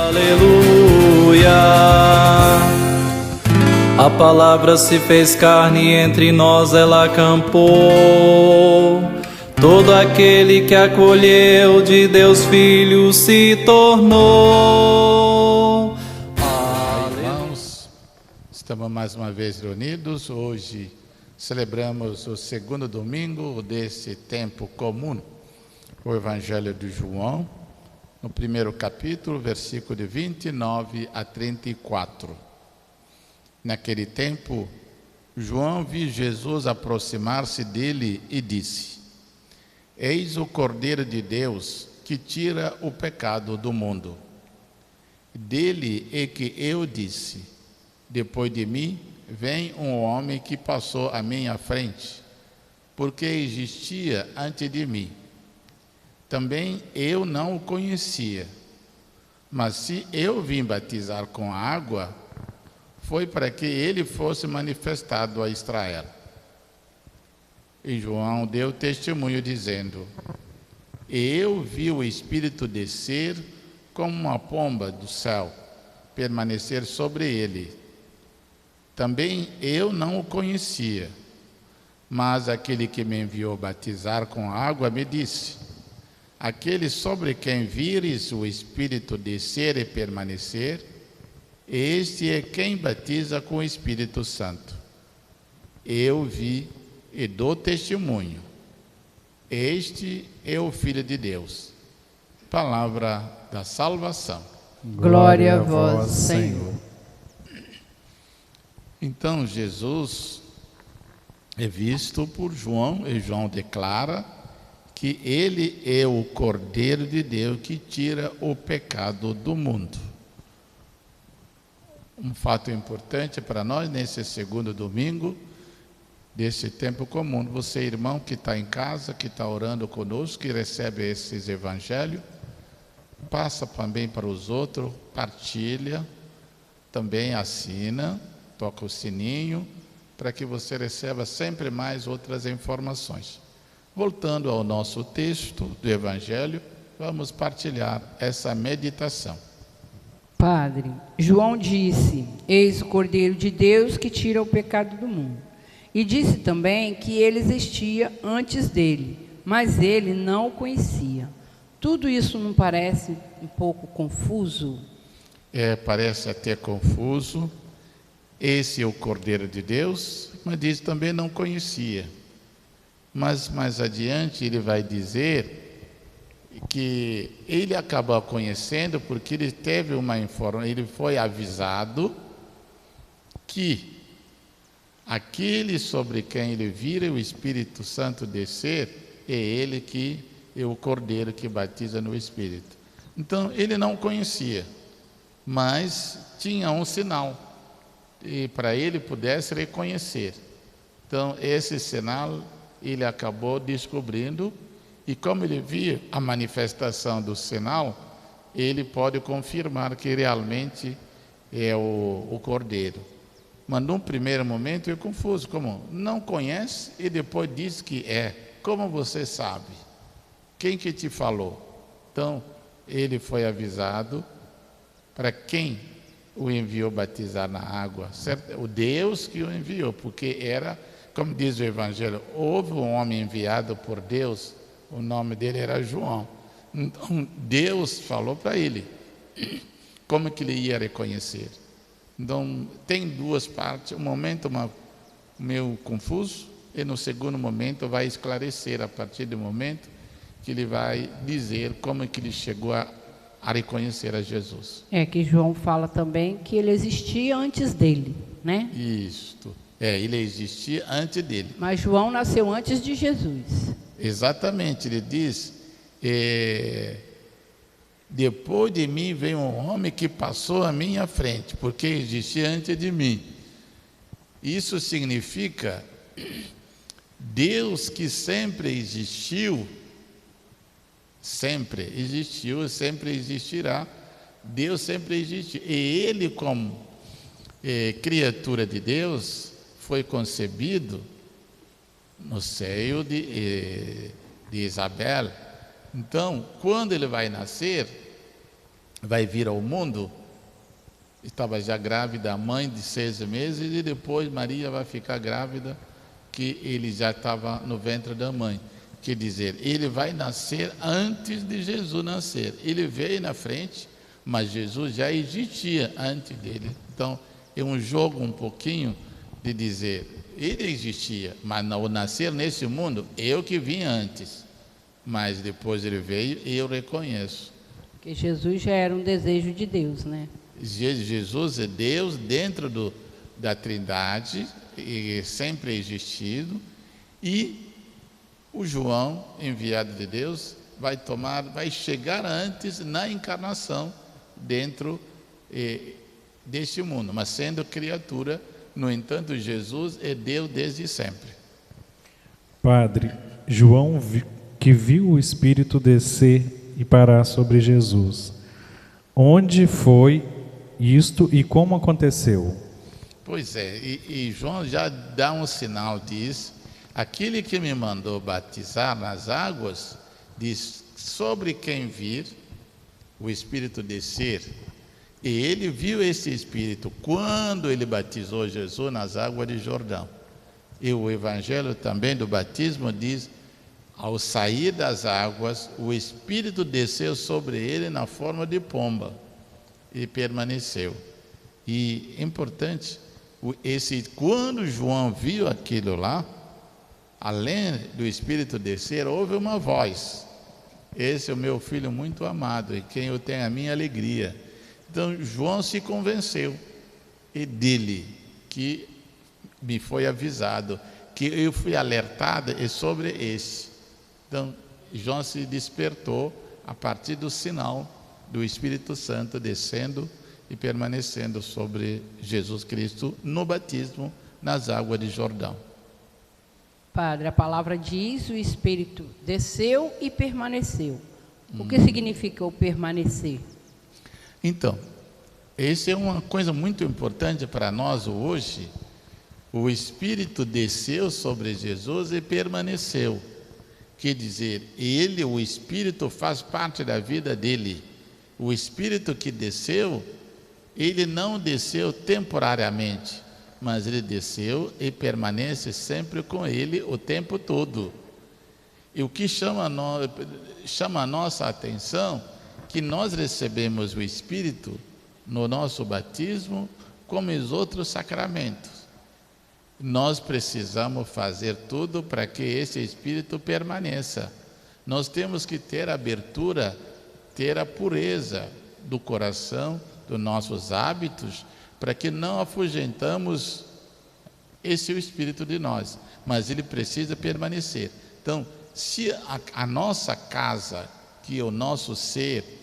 Aleluia. A palavra se fez carne e entre nós ela acampou. Todo aquele que acolheu de Deus Filho se tornou. Irmãos, estamos mais uma vez reunidos. Hoje celebramos o segundo domingo desse tempo comum, o Evangelho de João, no primeiro capítulo, versículo de 29 a 34. Naquele tempo, João viu Jesus aproximar-se dele e disse: Eis o Cordeiro de Deus que tira o pecado do mundo. Dele é que eu disse: depois de mim vem um homem que passou à minha frente, porque existia antes de mim. Também eu não o conhecia, mas se eu vim batizar com água, foi para que ele fosse manifestado a Israel. E João deu testemunho dizendo: eu vi o Espírito descer como uma pomba do céu, permanecer sobre ele. Também eu não o conhecia, mas aquele que me enviou batizar com água me disse: aquele sobre quem vires o Espírito descer e permanecer, este é quem batiza com o Espírito Santo. Eu vi e dou testemunho. Este é o Filho de Deus. Palavra da salvação. Glória a vós, Senhor. Então Jesus é visto por João, e João declara que ele é o Cordeiro de Deus que tira o pecado do mundo. Um fato importante para nós nesse segundo domingo desse tempo comum. Você, irmão, que está em casa, que está orando conosco, que recebe esses evangelhos, passa também para os outros, partilha, também assina, toca o sininho, para que você receba sempre mais outras informações. Voltando ao nosso texto do evangelho, vamos partilhar essa meditação. Padre, João disse: eis o Cordeiro de Deus que tira o pecado do mundo. E disse também que ele existia antes dele, mas ele não o conhecia. Tudo isso não parece um pouco confuso? Parece até confuso. Esse é o Cordeiro de Deus, mas diz também não conhecia. Mas mais adiante ele vai dizer que ele acabou conhecendo porque ele teve uma informação, ele foi avisado que aquele sobre quem ele vira o Espírito Santo descer é ele que é o Cordeiro que batiza no Espírito. Então ele não conhecia, mas tinha um sinal e para ele pudesse reconhecer. Então esse sinal ele acabou descobrindo, e como ele via a manifestação do sinal, ele pode confirmar que realmente é o Cordeiro. Mas num primeiro momento é confuso, como não conhece e depois diz que é. Como você sabe? Quem que te falou? Então ele foi avisado para quem o enviou batizar na água, certo? O Deus que o enviou, porque era, como diz o Evangelho, houve um homem enviado por Deus, o nome dele era João. Então Deus falou para ele como que ele ia reconhecer. Então tem duas partes, um momento meio confuso, e no segundo momento vai esclarecer, a partir do momento que ele vai dizer como que ele chegou a reconhecer a Jesus. Que João fala também que ele existia antes dele, né? Isto. Ele existia antes dele. Mas João nasceu antes de Jesus. Exatamente, ele diz: depois de mim vem um homem que passou à minha frente, porque existia antes de mim. Isso significa Deus que sempre existiu, sempre existirá. Deus sempre existe. E ele, como criatura de Deus, foi concebido no seio de Isabel. Então, quando ele vai nascer, vai vir ao mundo, estava já grávida, a mãe de 6 meses, e depois Maria vai ficar grávida, que ele já estava no ventre da mãe. Quer dizer, ele vai nascer antes de Jesus nascer. Ele veio na frente, mas Jesus já existia antes dele. Então, é um jogo um pouquinho de dizer, ele existia, mas ao nascer nesse mundo, eu que vim antes. Mas depois ele veio e eu reconheço. Porque Jesus já era um desejo de Deus, né? Jesus é Deus dentro da Trindade, e sempre existido, e o João, enviado de Deus, vai chegar antes na encarnação dentro deste mundo, mas sendo criatura. No entanto, Jesus é Deus desde sempre. Padre, João que viu o Espírito descer e parar sobre Jesus, onde foi isto e como aconteceu? Pois é, e João já dá um sinal, diz: aquele que me mandou batizar nas águas, diz, sobre quem vir o Espírito descer. E ele viu esse Espírito quando ele batizou Jesus nas águas de Jordão. E o Evangelho também do batismo diz: ao sair das águas, o Espírito desceu sobre ele na forma de pomba e permaneceu. E é importante, quando João viu aquilo lá, além do Espírito descer, houve uma voz: esse é o meu filho muito amado, em quem eu tenho a minha alegria. Então João se convenceu, e dele que me foi avisado, que eu fui alertado sobre esse. Então João se despertou a partir do sinal do Espírito Santo descendo e permanecendo sobre Jesus Cristo no batismo nas águas de Jordão. Padre, a palavra diz: o Espírito desceu e permaneceu. O que significa o permanecer? Então, essa é uma coisa muito importante para nós hoje. O Espírito desceu sobre Jesus e permaneceu. Quer dizer, o Espírito faz parte da vida dele. O Espírito que desceu, ele não desceu temporariamente, mas ele desceu e permanece sempre com ele o tempo todo. E o que chama a nossa atenção, que nós recebemos o Espírito no nosso batismo, como os outros sacramentos. Nós precisamos fazer tudo para que esse Espírito permaneça. Nós temos que ter abertura, ter a pureza do coração, dos nossos hábitos, para que não afugentamos esse Espírito de nós, mas ele precisa permanecer. Então, se a nossa casa, que é o nosso ser,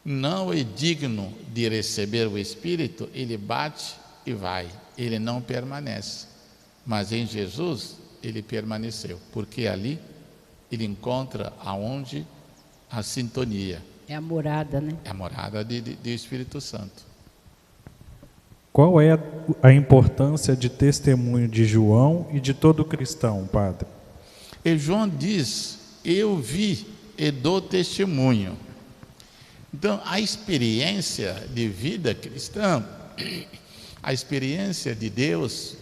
não é digno de receber o Espírito, ele bate e vai, ele não permanece. Mas em Jesus ele permaneceu, porque ali ele encontra aonde a sintonia. É a morada, né? É a morada do Espírito Santo. Qual é a importância de testemunho de João e de todo cristão, Padre? E João diz: eu vi e dou testemunho. Então, a experiência de vida cristã, a experiência de Deus,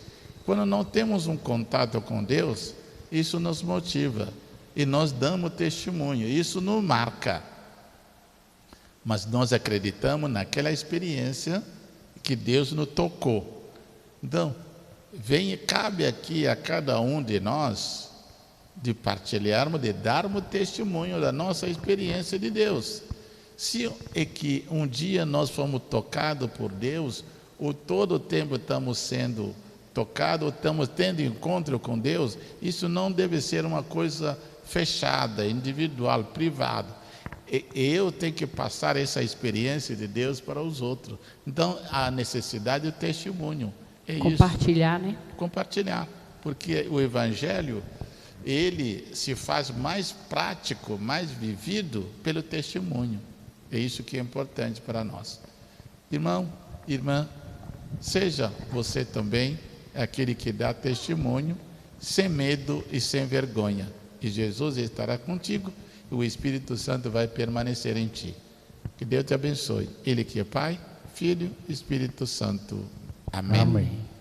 quando não temos um contato com Deus, isso nos motiva e nós damos testemunho, isso nos marca. Mas nós acreditamos naquela experiência que Deus nos tocou. Então, cabe aqui a cada um de nós de partilharmos, de darmos testemunho da nossa experiência de Deus. Se é que um dia nós fomos tocados por Deus, ou todo o tempo estamos sendo tocados, ou estamos tendo encontro com Deus, isso não deve ser uma coisa fechada, individual, privada. Eu tenho que passar essa experiência de Deus para os outros. Então, a necessidade do testemunho. É compartilhar, isso. Né? Compartilhar. Porque o Evangelho, ele se faz mais prático, mais vivido pelo testemunho. É isso que é importante para nós. Irmão, irmã, seja você também aquele que dá testemunho, sem medo e sem vergonha. E Jesus estará contigo, e o Espírito Santo vai permanecer em ti. Que Deus te abençoe. Ele que é Pai, Filho e Espírito Santo. Amém. Amém.